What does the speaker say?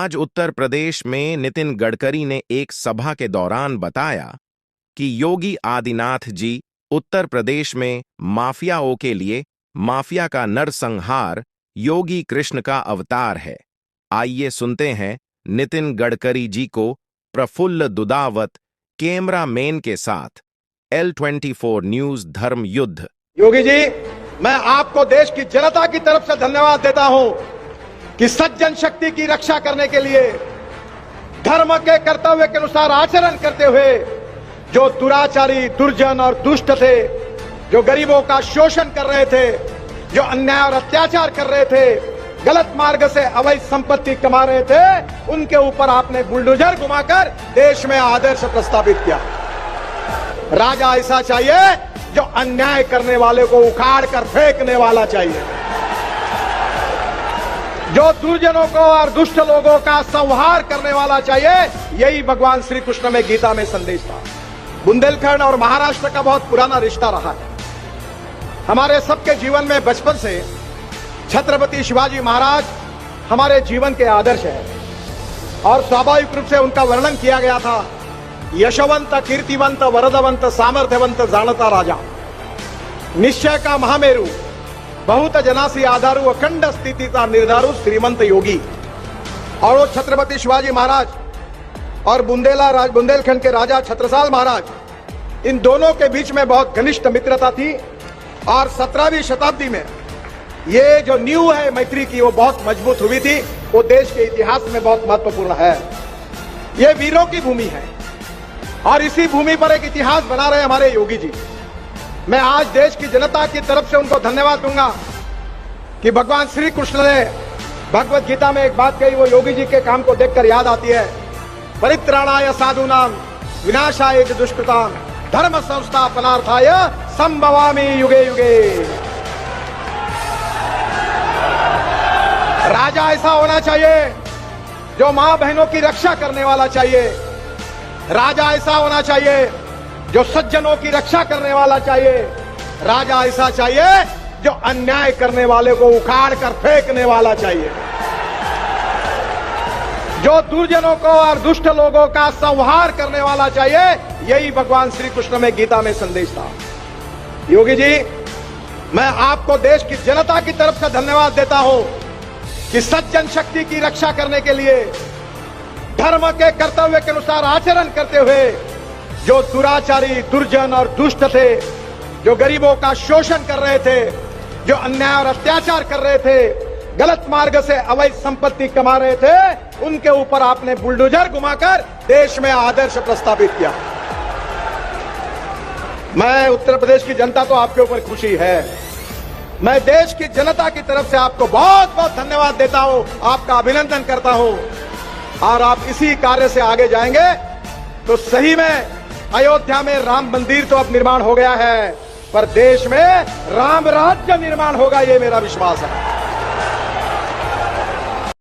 आज उत्तर प्रदेश में नितिन गडकरी ने एक सभा के दौरान बताया कि योगी आदित्यनाथ जी उत्तर प्रदेश में माफियाओं के लिए माफिया का नरसंहार योगी कृष्ण का अवतार है। आइए सुनते हैं नितिन गडकरी जी को प्रफुल्ल दुदावत कैमरामैन के साथ L24 न्यूज धर्म युद्ध। योगी जी, मैं आपको देश की जनता की तरफ से धन्यवाद देता हूं कि सज्जन शक्ति की रक्षा करने के लिए धर्म के कर्तव्य के अनुसार आचरण करते हुए जो दुराचारी, दुर्जन और दुष्ट थे, जो गरीबों का शोषण कर रहे थे, जो अन्याय और अत्याचार कर रहे थे, गलत मार्ग से अवैध संपत्ति कमा रहे थे, उनके ऊपर आपने बुलडोजर घुमाकर देश में आदर्श प्रस्तावित किया। राजा ऐसा चाहिए जो अन्याय करने वाले को उखाड़ कर फेंकने वाला चाहिए, जो दुर्जनों को और दुष्ट लोगों का संहार करने वाला चाहिए। यही भगवान श्री कृष्ण में गीता में संदेश था। बुंदेलखंड और महाराष्ट्र का बहुत पुराना रिश्ता रहा है। हमारे सबके जीवन में बचपन से छत्रपति शिवाजी महाराज हमारे जीवन के आदर्श हैं और स्वाभाविक रूप से उनका वर्णन किया गया था। यशवंत, कीर्तिवंत, वरदवंत, सामर्थ्यवंत, जानता राजा, निश्चय का महामेरु, बहुत जनासी आधारु, अखंड स्थिति का निर्धारु, श्रीमंत योगी। और वो छत्रपति शिवाजी महाराज और बुंदेलखंड के राजा छत्रसाल महाराज, इन दोनों के बीच में बहुत घनिष्ठ मित्रता थी। और 17वीं शताब्दी में ये जो नींव है मैत्री की, वो बहुत मजबूत हुई थी। वो देश के इतिहास में बहुत महत्वपूर्ण है। ये वीरों की भूमि है और इसी भूमि पर एक इतिहास बना रहे हमारे योगी जी। मैं आज देश की जनता की तरफ से उनको धन्यवाद दूंगा कि भगवान श्री कृष्ण ने भगवत गीता में एक बात कही, वो योगी जी के काम को देखकर याद आती है। परित्राणाय साधूनां विनाशाय च दुष्कृतां धर्म संस्थापनार्थाय संभवामि युगे युगे। राजा ऐसा होना चाहिए जो मां बहनों की रक्षा करने वाला चाहिए। राजा ऐसा होना चाहिए जो सज्जनों की रक्षा करने वाला चाहिए। राजा ऐसा चाहिए जो अन्याय करने वाले को उखाड़ कर फेंकने वाला चाहिए, जो दुर्जनों को और दुष्ट लोगों का संहार करने वाला चाहिए। यही भगवान श्री कृष्ण में गीता में संदेश था। योगी जी, मैं आपको देश की जनता की तरफ से धन्यवाद देता हूं कि सज्जन शक्ति की रक्षा करने के लिए धर्म के कर्तव्य के अनुसार आचरण करते हुए जो दुराचारी, दुर्जन और दुष्ट थे, जो गरीबों का शोषण कर रहे थे, जो अन्याय और अत्याचार कर रहे थे, गलत मार्ग से अवैध संपत्ति कमा रहे थे, उनके ऊपर आपने बुलडोजर घुमाकर देश में आदर्श प्रस्तावित किया। मैं उत्तर प्रदेश की जनता तो आपके ऊपर खुशी है। मैं देश की जनता की तरफ से आपको बहुत बहुत धन्यवाद देता हूं, आपका अभिनंदन करता हूं। और आप इसी कार्य से आगे जाएंगे तो सही में अयोध्या में राम मंदिर तो अब निर्माण हो गया है, पर देश में राम राज्य निर्माण होगा, ये मेरा विश्वास है।